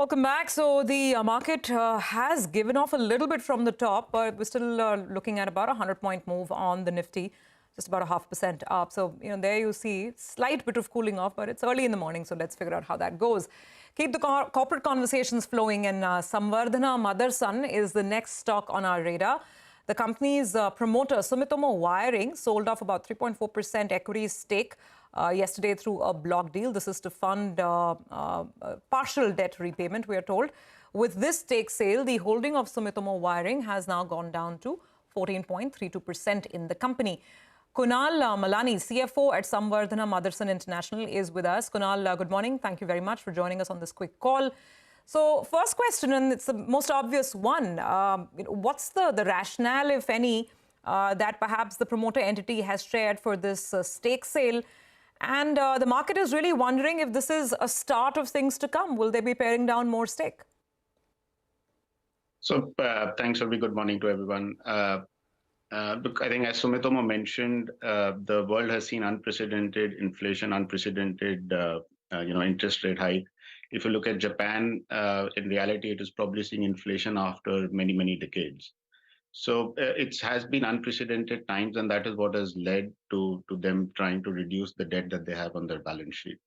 Welcome back. So the market has given off a little bit from the top, but we're still looking at about a 100-point move on the Nifty, just about a 0.5% up. So, there you see slight bit of cooling off, but it's early in the morning, so let's figure out how that goes. Keep the corporate conversations flowing, and Samvardhana Motherson is the next stock on our radar. The company's promoter, Sumitomo Wiring, sold off about 3.4% equity stake yesterday through a block deal. This is to fund partial debt repayment, we are told. With this stake sale, the holding of Sumitomo Wiring has now gone down to 14.32% in the company. Kunal Malani, CFO at Samvardhana Motherson International, is with us. Kunal, good morning. Thank you very much for joining us on this quick call. So first question, and it's the most obvious one, what's the rationale, if any, that perhaps the promoter entity has shared for this stake sale? And the market is really wondering if this is a start of things to come. Will they be paring down more stake? So thanks, Ravi. Good morning to everyone. Look, I think as Sumitomo mentioned, the world has seen unprecedented inflation, unprecedented interest rate hike. If you look at Japan, in reality, it is probably seeing inflation after many, many decades. So it has been unprecedented times, and that is what has led to them trying to reduce the debt that they have on their balance sheet.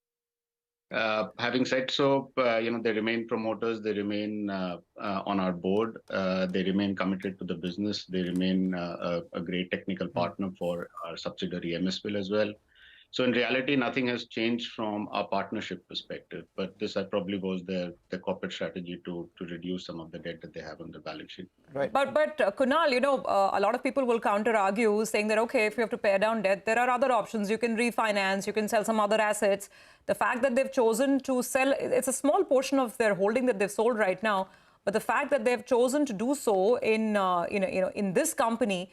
Having said so, they remain promoters, they remain on our board, they remain committed to the business, they remain a great technical partner for our subsidiary MSPL as well. So in reality, nothing has changed from our partnership perspective, but this probably was the corporate strategy to reduce some of the debt that they have on their balance sheet. Right. But Kunal, a lot of people will counter-argue saying that, okay, if you have to pay down debt, there are other options. You can refinance, you can sell some other assets. The fact that they've chosen to sell, it's a small portion of their holding that they've sold right now, but the fact that they've chosen to do so in, in this company,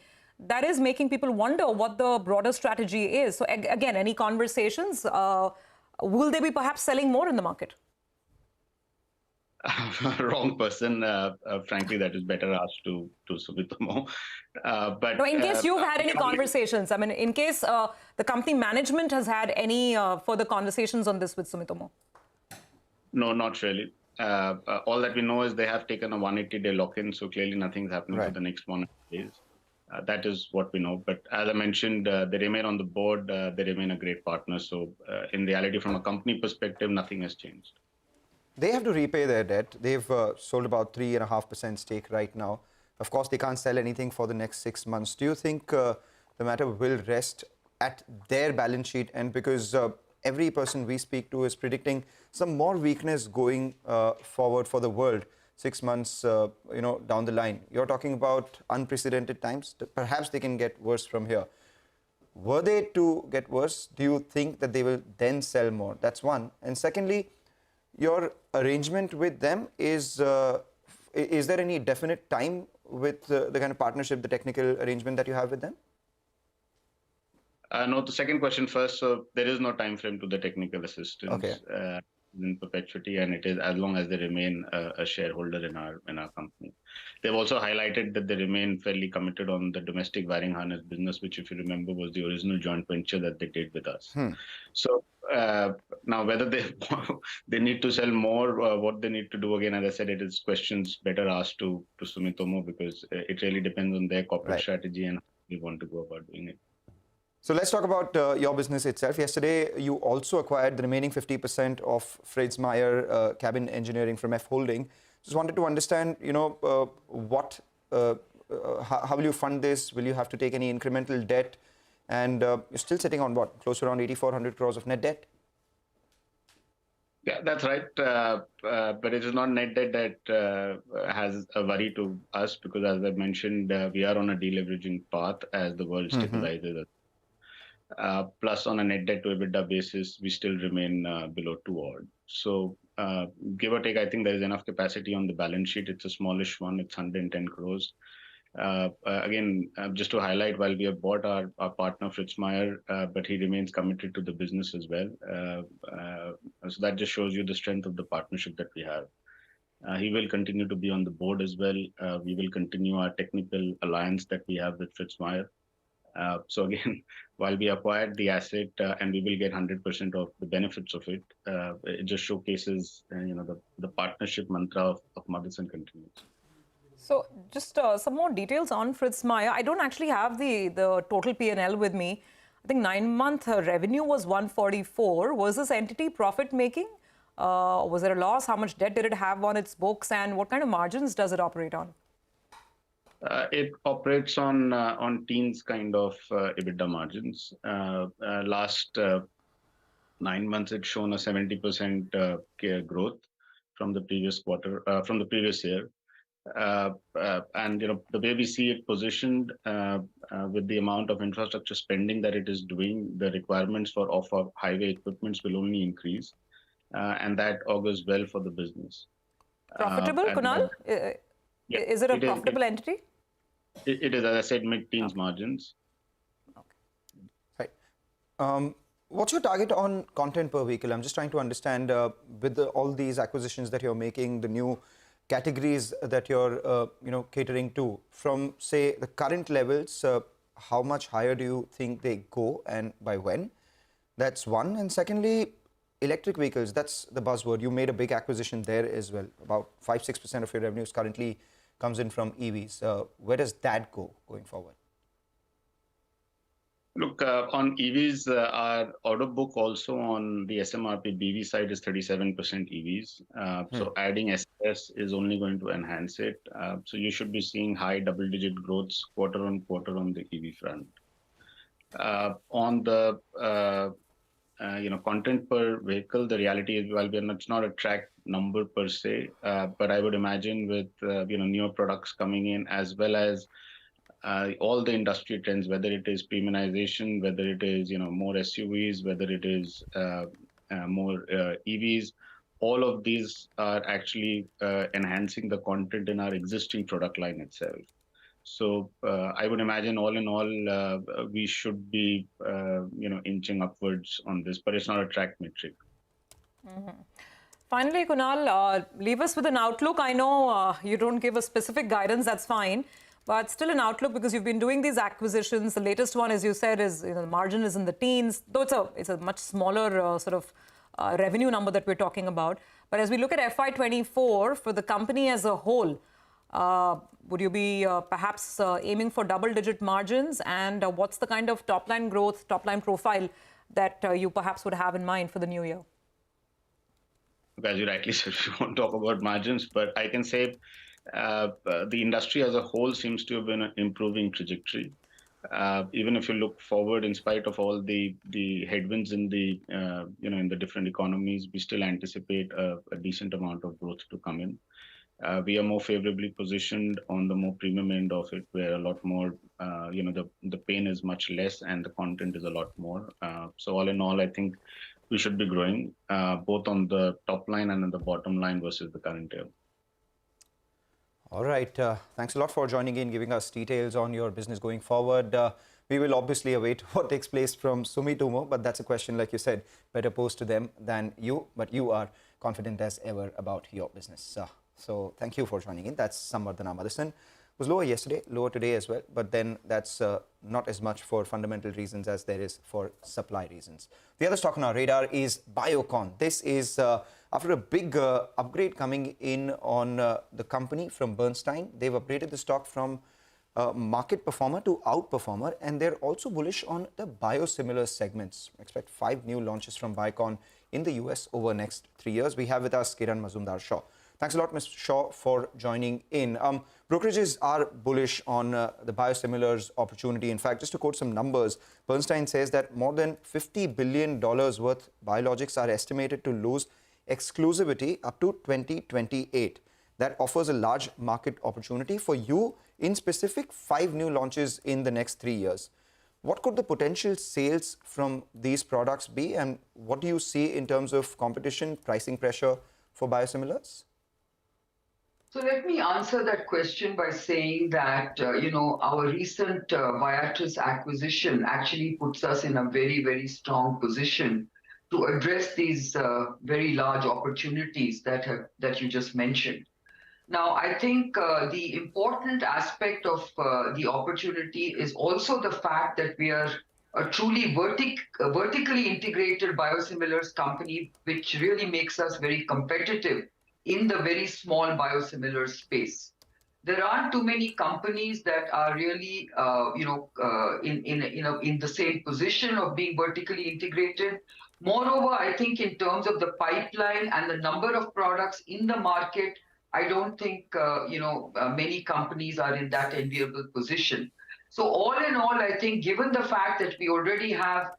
that is making people wonder what the broader strategy is. So again, any conversations? Will they be perhaps selling more in the market? Wrong person. Frankly, that is better asked to Sumitomo. But no, in case you've had any conversations, I mean, in case the company management has had any further conversations on this with Sumitomo? No, not really. All that we know is they have taken a 180-day lock-in, so clearly nothing's happening for the next 180 days. That is what we know. But as I mentioned, they remain on the board. They remain a great partner. So in reality, from a company perspective, nothing has changed. They have to repay their debt. They've sold about 3.5% stake right now. Of course, they can't sell anything for the next 6 months. Do you think the matter will rest at their balance sheet? And because every person we speak to is predicting some more weakness going forward for the world 6 months, down the line. You're talking about unprecedented times. Perhaps they can get worse from here. Were they to get worse, do you think that they will then sell more? That's one. And secondly, your arrangement with them is there any definite time with the kind of partnership, the technical arrangement that you have with them? No, the second question first. So there is no time frame to the technical assistance in perpetuity, and it is as long as they remain a shareholder in our company. They've also highlighted that they remain fairly committed on the domestic wiring harness business, which, if you remember, was the original joint venture that they did with us. So now whether they need to sell more, what they need to do, again, as I said, it is questions better asked to Sumitomo, because it really depends on their corporate strategy and how they want to go about doing it. So let's talk about your business itself. Yesterday, you also acquired the remaining 50% of Fritz Meyer Cabin Engineering from F Holding. Just wanted to understand, how will you fund this? Will you have to take any incremental debt? And you're still sitting on what? Close to around 8,400 crores of net debt? Yeah, that's right. But it is not net debt that has a worry to us, because as I mentioned, we are on a deleveraging path as the world stabilizes. Plus, on a net debt to EBITDA basis, we still remain below 2 odd. So give or take, I think there is enough capacity on the balance sheet. It's a smallish one. It's 110 crores. Again, just to highlight, while we have bought our partner Fritz Meyer, but he remains committed to the business as well. So that just shows you the strength of the partnership that we have. He will continue to be on the board as well. We will continue our technical alliance that we have with Fritz Meyer. So again, while we acquired the asset and we will get 100% of the benefits of it, it just showcases, the partnership mantra of Motherson continues. So just some more details on Fritz Meyer. I don't actually have the total P&L with me. I think 9-month revenue was 144. Was this entity profit making? Was there a loss? How much debt did it have on its books? And what kind of margins does it operate on? It operates on teens kind of EBITDA margins. Last 9 months, it's shown a 70% growth from the previous quarter, from the previous year. And the way we see it positioned with the amount of infrastructure spending that it is doing, the requirements for off-highway equipments will only increase, and that augurs well for the business. Profitable, Kunal? Yeah, is it a profitable entity? It is, as I said, mid-teens margins. Okay. Right. What's your target on content per vehicle? I'm just trying to understand with all these acquisitions that you're making, the new categories that you're catering to, from say the current levels, how much higher do you think they go and by when? That's one. And secondly, electric vehicles, that's the buzzword. You made a big acquisition there as well. About 5-6% of your revenues currently comes in from EVs. Where does that go going forward? Look, on EVs, our order book also on the SMRP BV side is 37% EVs. So adding SS is only going to enhance it. So you should be seeing high double-digit growths quarter on quarter on the EV front. On the content per vehicle, the reality is, well, it's not a track number per se, but I would imagine with newer products coming in, as well as all the industry trends, whether it is premiumization, whether it is more SUVs, whether it is more EVs, all of these are actually enhancing the content in our existing product line itself. So I would imagine, all in all, we should be inching upwards on this, but it's not a track metric. Finally, Kunal, leave us with an outlook. I know you don't give a specific guidance, that's fine. But still an outlook, because you've been doing these acquisitions. The latest one, as you said, is the margin is in the teens, though it's a much smaller sort of revenue number that we're talking about. But as we look at FY24 for the company as a whole, would you be perhaps aiming for double-digit margins? And what's the kind of top-line growth, top-line profile that you perhaps would have in mind for the new year? As you rightly said, we won't talk about margins, but I can say the industry as a whole seems to have been an improving trajectory. Even if you look forward, in spite of all the headwinds in the in the different economies, we still anticipate a decent amount of growth to come in. We are more favorably positioned on the more premium end of it, where a lot more the pain is much less and the content is a lot more. So all in all, I think we should be growing both on the top line and on the bottom line versus the current year. All right. Thanks a lot for joining in, giving us details on your business going forward. We will obviously await what takes place from Sumitomo, but that's a question, like you said, better posed to them than you. But you are confident as ever about your business. So thank you for joining in. That's Samvardhana Motherson. It was lower yesterday, lower today as well. But then that's not as much for fundamental reasons as there is for supply reasons. The other stock on our radar is Biocon. This is after a big upgrade coming in on the company from Bernstein. They've upgraded the stock from market performer to outperformer, and they're also bullish on the biosimilar segments. Expect 5 new launches from Biocon in the US over the next 3 years. We have with us Kiran Mazumdar-Shaw. Thanks a lot, Mr. Shaw, for joining in. Brokerages are bullish on the biosimilars opportunity. In fact, just to quote some numbers, Bernstein says that more than $50 billion worth biologics are estimated to lose exclusivity up to 2028. That offers a large market opportunity for you, in specific 5 new launches in the next 3 years. What could the potential sales from these products be, and what do you see in terms of competition, pricing pressure for biosimilars? So let me answer that question by saying that, our recent Viatris acquisition actually puts us in a very, very strong position to address these very large opportunities that you just mentioned. Now, I think the important aspect of the opportunity is also the fact that we are a truly vertically integrated biosimilars company, which really makes us very competitive in the very small biosimilar space. There aren't too many companies that are really, in the same position of being vertically integrated. Moreover, I think in terms of the pipeline and the number of products in the market, I don't think many companies are in that enviable position. So all in all, I think given the fact that we already have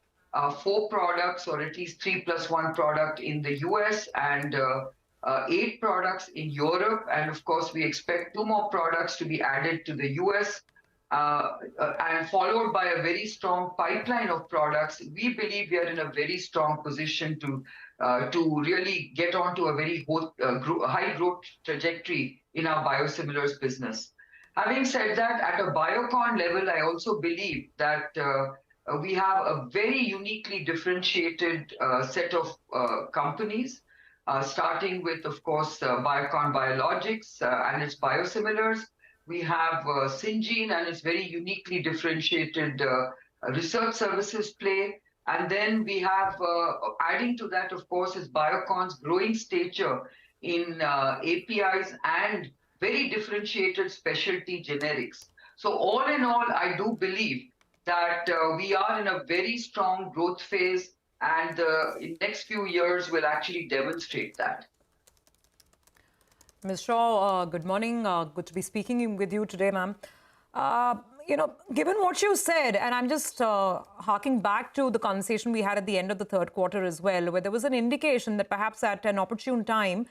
4 products or at least 3+1 product in the US and 8 products in Europe, and of course we expect 2 more products to be added to the US, and followed by a very strong pipeline of products, we believe we are in a very strong position to really get onto a very high growth trajectory in our biosimilars business. Having said that, at a Biocon level, I also believe that we have a very uniquely differentiated set of companies, starting with, of course, Biocon Biologics and its biosimilars. We have Syngene and its very uniquely differentiated research services play. And then we have, adding to that, of course, is Biocon's growing stature in APIs and very differentiated specialty generics. So all in all, I do believe that we are in a very strong growth phase, and in next few years will actually demonstrate that. Ms. Shaw, good morning. Good to be speaking with you today, ma'am. Given what you said, and I'm just harking back to the conversation we had at the end of the third quarter as well, where there was an indication that perhaps at an opportune time,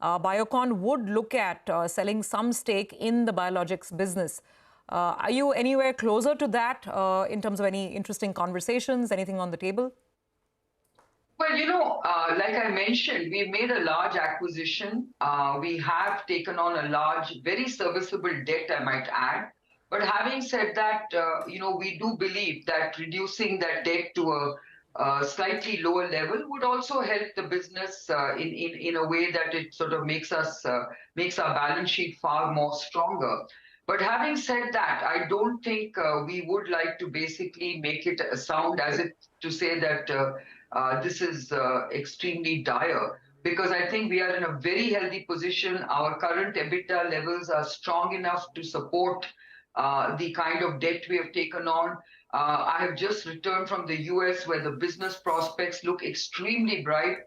Biocon would look at selling some stake in the biologics business. Are you anywhere closer to that in terms of any interesting conversations, anything on the table? Well, like I mentioned, we've made a large acquisition. We have taken on a large, very serviceable debt, I might add. But having said that, we do believe that reducing that debt to a slightly lower level would also help the business in a way that it sort of makes our balance sheet far more stronger. But having said that, I don't think we would like to basically make it sound as if to say that this is extremely dire, because I think we are in a very healthy position. Our current EBITDA levels are strong enough to support the kind of debt we have taken on. I have just returned from the US, where the business prospects look extremely bright.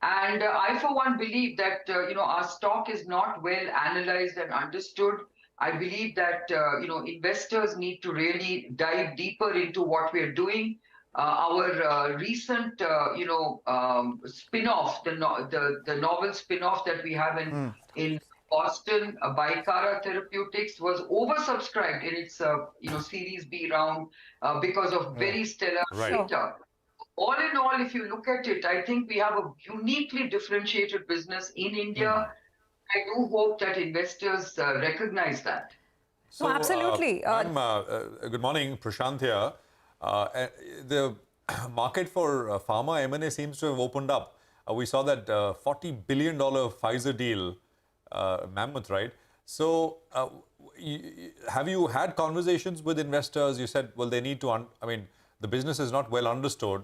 And I, for one, believe that our stock is not well analyzed and understood. I believe that investors need to really dive deeper into what we are doing. Our recent, spin-off, the novel spin-off that we have in Boston, Bicara Therapeutics, was oversubscribed in its Series B round because of very stellar data. All in all, if you look at it, I think we have a uniquely differentiated business in India. I do hope that investors recognize that. So, absolutely. Good morning, Prashant here. The market for pharma M&A seems to have opened up. We saw that $40 billion Pfizer deal, mammoth, right? So have you had conversations with investors? You said, well, they need to, the business is not well understood.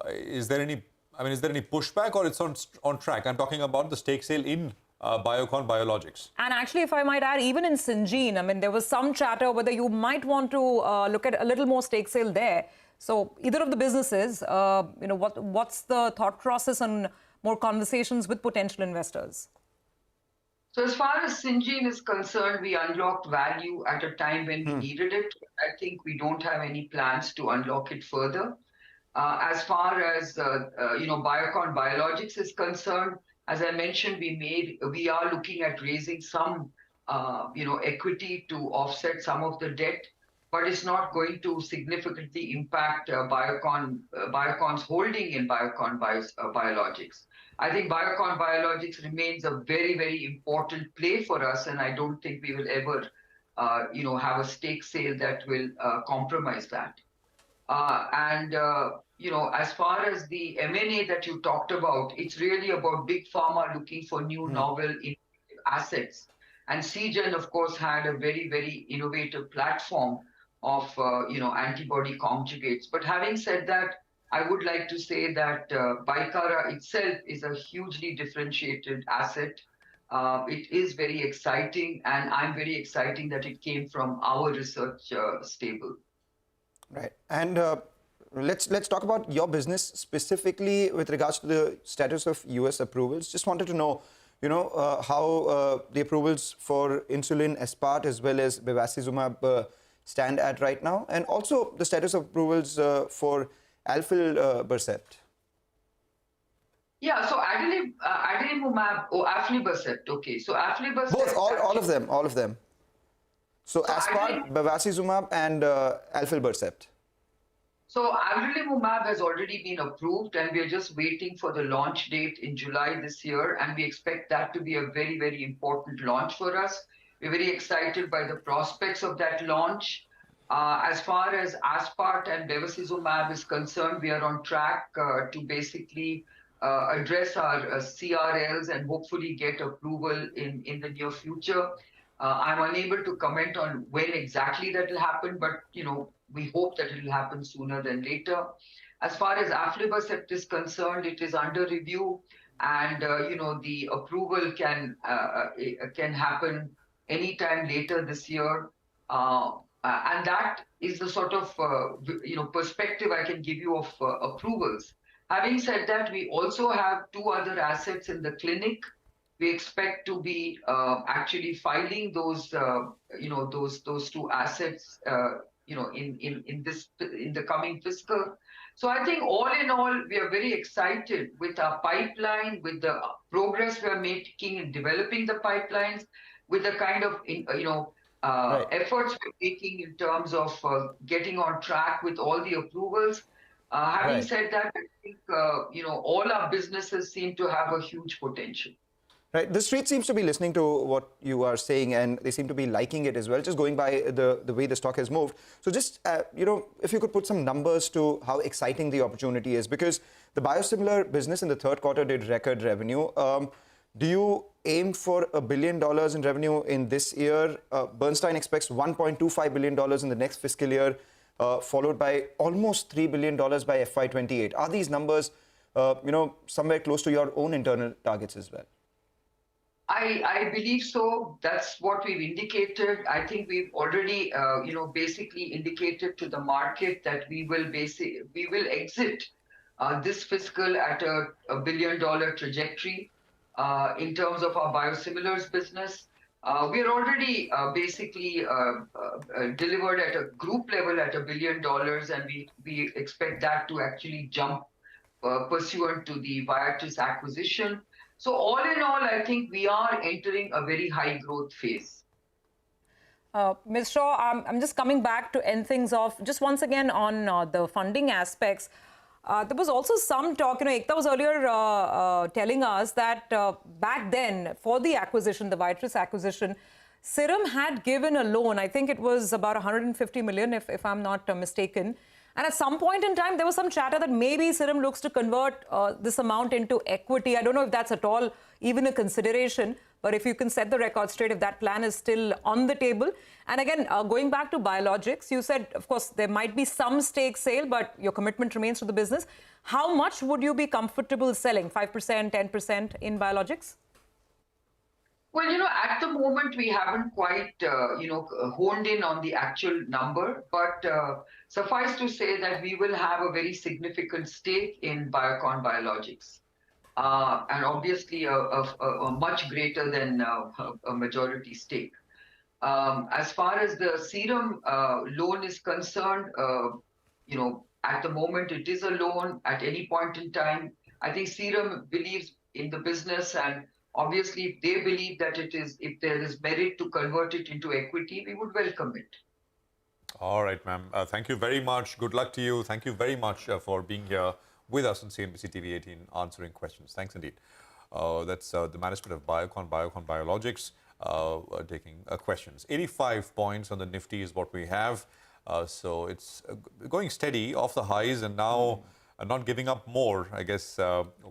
Is there any pushback, or it's on track? I'm talking about the stake sale in Biocon Biologics. And actually, if I might add, even in Syngene, there was some chatter whether you might want to look at a little more stake sale there. So either of the businesses, what's the thought process on more conversations with potential investors? So as far as Syngene is concerned, we unlocked value at a time when we needed it. I think we don't have any plans to unlock it further. As far as Biocon Biologics is concerned, as I mentioned, we are looking at raising some equity to offset some of the debt, but it's not going to significantly impact Biocon's holding in Biocon Biologics. I think Biocon Biologics remains a very, very important play for us, and I don't think we will ever have a stake sale that will compromise that. As far as the M&A that you talked about, it's really about big pharma looking for new novel assets. And Seagen, of course, had a very, very innovative platform of, antibody conjugates. But having said that, I would like to say that Bicara itself is a hugely differentiated asset. It is very exciting, and I'm very excited that it came from our research stable. Right. And let's talk about your business specifically with regards to the status of US approvals. Just wanted to know, how the approvals for insulin aspart as well as bevacizumab stand at right now, and also the status of approvals for aflibercept. Yeah, so adalimumab or aflibercept. Okay, so aflibercept. Both, all of them. So aspart, bevacizumab, and aflibercept. So adalimumab has already been approved, and we are just waiting for the launch date in July this year, and we expect that to be a very, very important launch for us. We're very excited by the prospects of that launch. As far as aspart and bevacizumab is concerned, we are on track to basically address our CRLs and hopefully get approval in the near future. I'm unable to comment on when exactly that will happen, but we hope that it will happen sooner than later. As far as aflibercept is concerned, it is under review, and the approval can happen anytime later this year. And that is the sort of perspective I can give you of approvals. Having said that, we also have two other assets in the clinic. We expect to be actually filing those two assets in the coming fiscal. So I think all in all, we are very excited with our pipeline, with the progress we are making in developing the pipelines, with the kind of efforts we're making in terms of getting on track with all the approvals. Having said that, I think all our businesses seem to have a huge potential. Right. The street seems to be listening to what you are saying, and they seem to be liking it as well, just going by the way the stock has moved. So just, if you could put some numbers to how exciting the opportunity is, because the biosimilar business in the third quarter did record revenue. Do you aim for $1 billion in revenue in this year? Bernstein expects $1.25 billion in the next fiscal year, followed by almost $3 billion by FY28. Are these numbers, somewhere close to your own internal targets as well? I believe so. That's what we've indicated. I think we've already, basically indicated to the market that we will exit this fiscal at a $1 billion trajectory in terms of our biosimilars business. We are already basically delivered at a group level at $1 billion, and we expect that to actually jump pursuant to the Viatris acquisition. So all in all, I think we are entering a very high growth phase. Ms. Shaw, I'm just coming back to end things off. Just once again on the funding aspects. There was also some talk, Ekta was earlier telling us that back then, for the acquisition, the Viatris acquisition, Serum had given a loan. I think it was about 150 million, if I'm not mistaken. And at some point in time, there was some chatter that maybe Serum looks to convert this amount into equity. I don't know if that's at all even a consideration, but if you can set the record straight, if that plan is still on the table. And again, going back to biologics, you said, of course, there might be some stake sale, but your commitment remains to the business. How much would you be comfortable selling? 5%, 10% in biologics? Well, at the moment, we haven't quite, honed in on the actual number, but suffice to say that we will have a very significant stake in Biocon Biologics. And obviously a much greater than a majority stake. As far as the Serum loan is concerned, at the moment it is a loan. At any point in time, I think Serum believes in the business, and obviously if they believe that if there is merit to convert it into equity, we would welcome it. All right, ma'am. Thank you very much. Good luck to you. Thank you very much for being here with us on CNBC-TV18, answering questions. Thanks indeed. That's the management of Biocon Biologics, taking questions. 85 points on the Nifty is what we have. So it's going steady off the highs and now not giving up more. I guess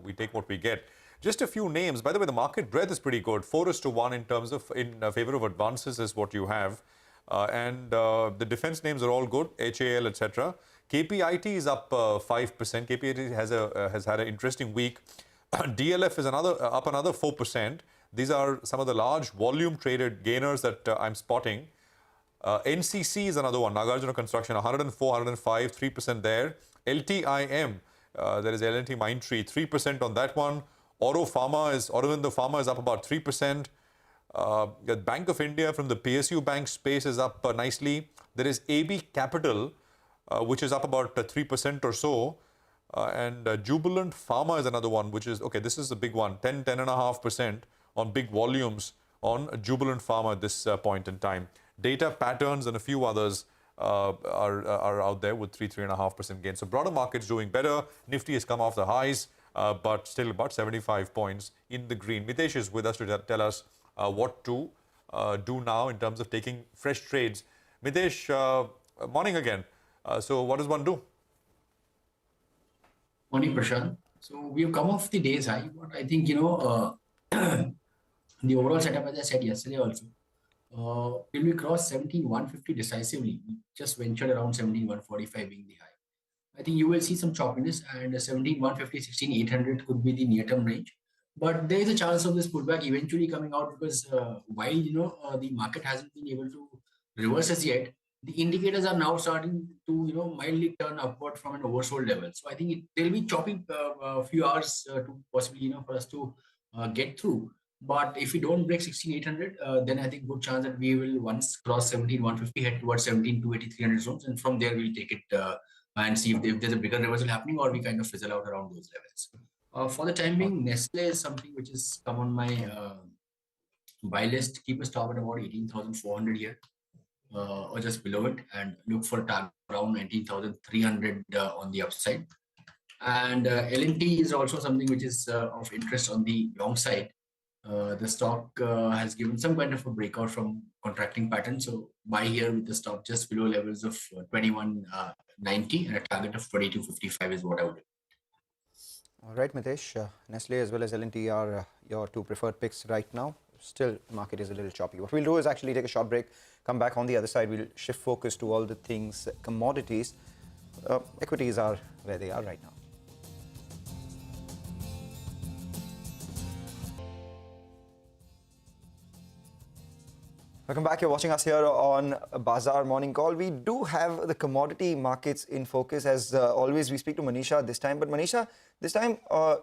we take what we get. Just a few names. By the way, the market breadth is pretty good. 4:1 in terms of in favor of advances is what you have. And the defense names are all good, HAL, etc. KPIT is up 5%. KPIT has had an interesting week. DLF is up another 4%. These are some of the large volume traded gainers that I'm spotting. NCC is another one. Nagarjuna Construction, 104, 105, 3% there. LTIM, there is L&T Mindtree, 3% on that one. Aurovindo Pharma is up about 3%. The Bank of India from the PSU Bank space is up nicely. There is AB Capital, which is up about 3% or so. And Jubilant Pharma is another one, which is, okay, this is a big one, 10.5% on big volumes on Jubilant Pharma at this point in time. Data Patterns and a few others are out there with 3.5% gain. So broader markets doing better. Nifty has come off the highs, but still about 75 points in the green. Mitesh is with us to tell us what to do now in terms of taking fresh trades. Mitesh, morning again. So what does one do? Morning, Prashant. So we have come off the day's high, but I think, the overall setup, as I said yesterday also, till we cross 17,150 decisively, we just ventured around 17,145 being the high. I think you will see some choppiness, and 17,150, 16,800 could be the near-term range. But there is a chance of this pullback eventually coming out because while the market hasn't been able to reverse as yet, the indicators are now starting to mildly turn upward from an oversold level. So I think there'll be choppy a few hours to possibly for us to get through. But if we don't break 16,800, then I think good chance that we will once cross 17,150 head towards 17,280, 300 zones, and from there we'll take it and see if there's a bigger reversal happening or we kind of fizzle out around those levels. For the time being, Nestle is something which has come on my buy list. Keep a stop at about 18,400 here. Or just below it, and look for a target around 19,300 on the upside. And L&T is also something which is of interest on the long side. The stock has given some kind of a breakout from contracting pattern. So buy here with the stop just below levels of 21.90 and a target of 22.55 is what I would do. All right, Mitesh. Nestle as well as L&T are your two preferred picks right now. Still, the market is a little choppy. What we'll do is actually take a short break, come back on the other side. We'll shift focus to all the things commodities. Equities are where they are right now. Welcome back. You're watching us here on Bazaar Morning Call. We do have the commodity markets in focus. As always, we speak to Manisha this time. But Manisha, this time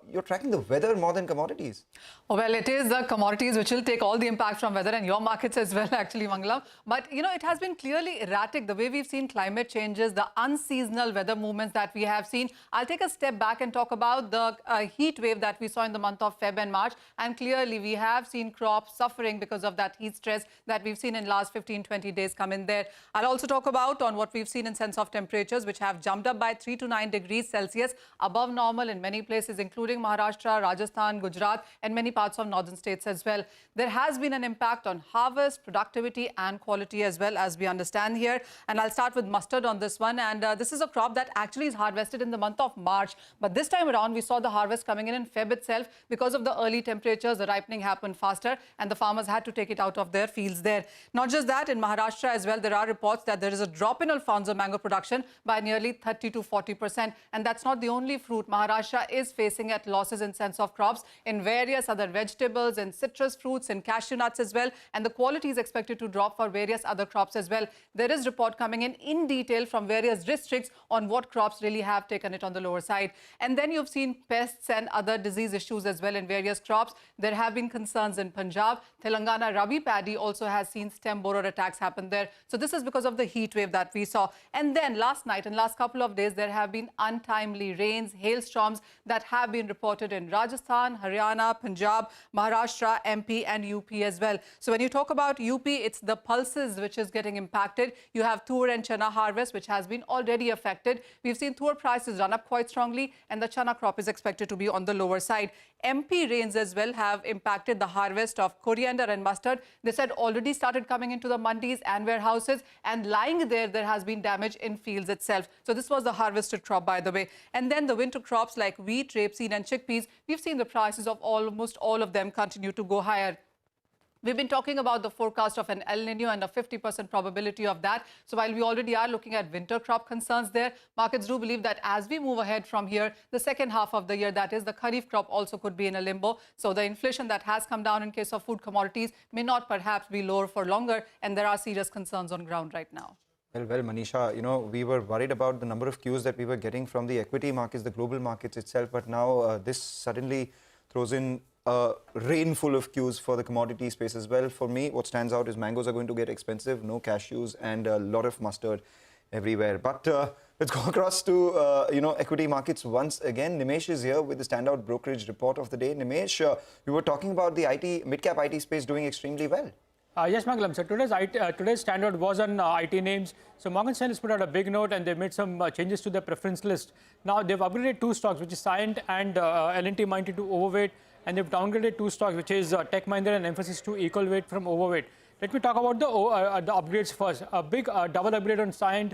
you're tracking the weather more than commodities. Well, it is the commodities which will take all the impact from weather and your markets as well, actually, Mangalam. But, it has been clearly erratic, the way we've seen climate changes, the unseasonal weather movements that we have seen. I'll take a step back and talk about the heat wave that we saw in the month of Feb and March. And clearly, we have seen crops suffering because of that heat stress that we've seen in last 15-20 days come in there. I'll also talk about on what we've seen in sense of temperatures, which have jumped up by 3 to 9 degrees Celsius above normal in many places, including Maharashtra, Rajasthan, Gujarat, and many parts of northern states as well. There has been an impact on harvest, productivity, and quality as well, as we understand here. And I'll start with mustard on this one. And this is a crop that actually is harvested in the month of March. But this time around, we saw the harvest coming in Feb itself. Because of the early temperatures, the ripening happened faster, and the farmers had to take it out of their fields there. Not just that, in Maharashtra as well, there are reports that there is a drop in Alfonso mango production by nearly 30 to 40%. And that's not the only fruit. Maharashtra is facing at losses in sense of crops in various other vegetables and citrus fruits and cashew nuts as well. And the quality is expected to drop for various other crops as well. There is report coming in detail from various districts on what crops really have taken it on the lower side. And then you've seen pests and other disease issues as well in various crops. There have been concerns in Punjab. Telangana Rabi paddy also has seen stem borer attacks happen there. So this is because of the heat wave that we saw. And then last night and last couple of days, there have been untimely rains, hailstorms that have been reported in Rajasthan, Haryana, Punjab, Maharashtra, MP and UP as well. So when you talk about UP, it's the pulses which is getting impacted. You have tur and chana harvest, which has been already affected. We've seen tur prices run up quite strongly, and the chana crop is expected to be on the lower side. MP rains as well have impacted the harvest of coriander and mustard. This had already started coming into the mandis and warehouses, and lying there has been damage in fields itself. So this was the harvested crop, by the way. And then the winter crops like wheat, rapeseed and chickpeas, we've seen the prices of almost all of them continue to go higher. We've been talking about the forecast of an El Nino and a 50% probability of that. So while we already are looking at winter crop concerns there, markets do believe that as we move ahead from here, the second half of the year, that is the Kharif crop, also could be in a limbo. So the inflation that has come down in case of food commodities may not perhaps be lower for longer. And there are serious concerns on ground right now. Well, Manisha, we were worried about the number of cues that we were getting from the equity markets, the global markets itself. But now this suddenly throws in a rain full of cues for the commodity space as well. For me, what stands out is mangoes are going to get expensive, no cashews, and a lot of mustard everywhere. But let's go across to equity markets once again. Nimesh is here with the standout brokerage report of the day. Nimesh, you were talking about the mid-cap IT space doing extremely well. Yes, Mangalam. So today's standard was on IT names. So Morgan Stanley's put out a big note and they made some changes to their preference list. Now they've upgraded two stocks, which is Cyient and L&T Mindtree to overweight, and they've downgraded two stocks, which is Tech Mahindra and Emphasis to equal weight from overweight. Let me talk about the upgrades first. A big double upgrade on Cyient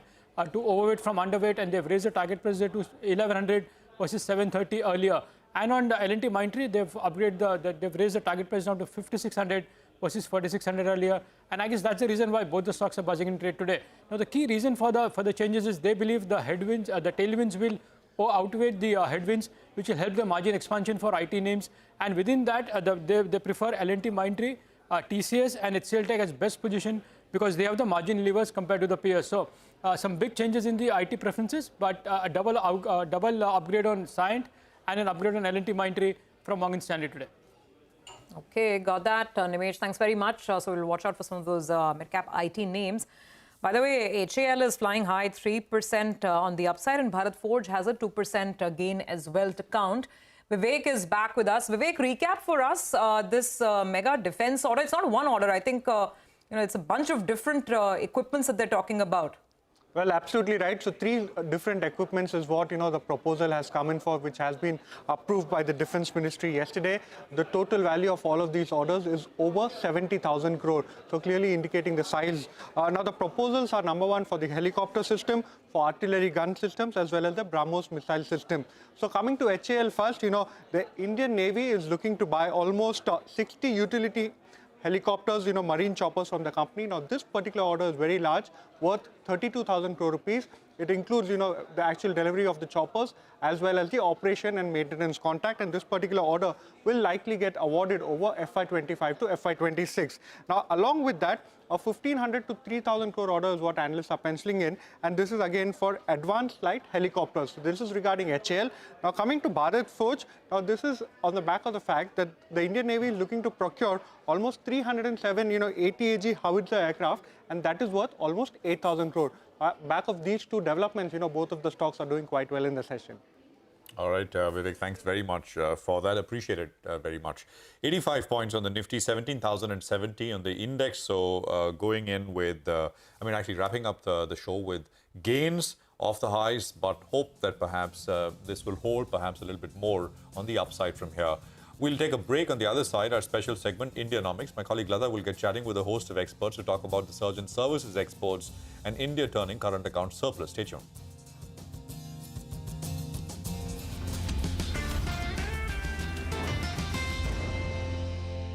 to overweight from underweight, and they've raised the target price there to 1100 versus 730 earlier. And on the L&T Mindtree, they've raised the target price down to 5600 versus 4600 earlier, and I guess that's the reason why both the stocks are buzzing in trade today. Now, the key reason for the changes is they believe the headwinds, the tailwinds will outweigh the headwinds, which will help the margin expansion for IT names. And within that, they prefer L&T Mindtree, TCS, and HCL Tech as best position because they have the margin levers compared to the peers. So, some big changes in the IT preferences, but a double upgrade on Cyient and an upgrade on L&T Mindtree from Morgan Stanley today. Okay, got that. Nimesh, thanks very much. So we'll watch out for some of those mid-cap IT names. By the way, HAL is flying high, 3% on the upside, and Bharat Forge has a 2% gain as well to count. Vivek is back with us. Vivek, recap for us this mega defense order. It's not one order. I think it's a bunch of different equipments that they're talking about. Well, absolutely right. So 3 different equipments is what, the proposal has come in for, which has been approved by the Defense Ministry yesterday. The total value of all of these orders is over 70,000 crore. So clearly indicating the size. Now, the proposals are number one for the helicopter system, for artillery gun systems, as well as the BrahMos missile system. So coming to HAL first, the Indian Navy is looking to buy almost 60 utility helicopters, marine choppers from the company. Now, this particular order is very large, worth 32,000 crore rupees. It includes, the actual delivery of the choppers as well as the operation and maintenance contract. And this particular order will likely get awarded over FY25 to FY26. Now, along with that, a 1,500 to 3,000 crore order is what analysts are penciling in. And this is again for advanced light helicopters. So this is regarding HAL. Now, coming to Bharat Forge, now this is on the back of the fact that the Indian Navy is looking to procure almost 307, 80 AG howitzer aircraft, and that is worth almost 8,000 crore. Back of these two developments, both of the stocks are doing quite well in the session. All right, Vivek, thanks very much for that. Appreciate it very much. 85 points on the Nifty, 17,070 on the index. So going in with, actually wrapping up the show with gains off the highs, but hope that perhaps this will hold perhaps a little bit more on the upside from here. We'll take a break. On the other side, our special segment, Indianomics. My colleague Lada will get chatting with a host of experts to talk about the surge in services exports and India turning current account surplus. Stay tuned.